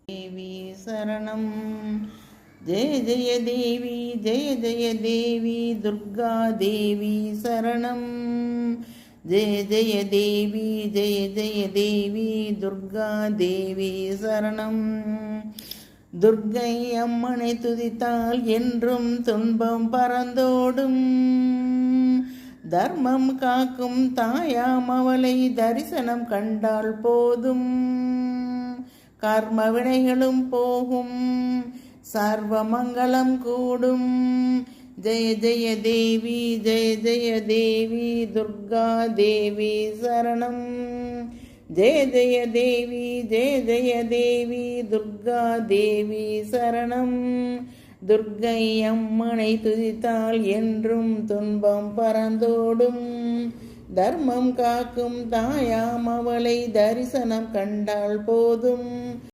தேவி சரணம். ஜெய ஜெய தேவி ஜெய ஜெய தேவி துர்கா தேவி சரணம். ஜெய ஜெய தேவி ஜெய ஜெய தேவி துர்கா தேவி சரணம். துர்க்கை அம்மனை துதித்தால் என்றும் துன்பம் பறந்தோடும். தர்மம் காக்கும் தாயாம் அவளை தரிசனம் கண்டால் போதும். கர்ம வினைகளும் போகும், சர்வ மங்களம் கூடும். ஜெய ஜெய தேவி ஜெய ஜெய தேவி துர்கா தேவி சரணம். ஜெய ஜெய தேவி ஜெய ஜெய தேவி துர்கா தேவி சரணம். துர்க்கை அம்மனை துதித்தால் என்றும் துன்பம் பறந்தோடும். தர்மம் காக்கும் தாயாம் அவளை தரிசனம் கண்டால் போதும்.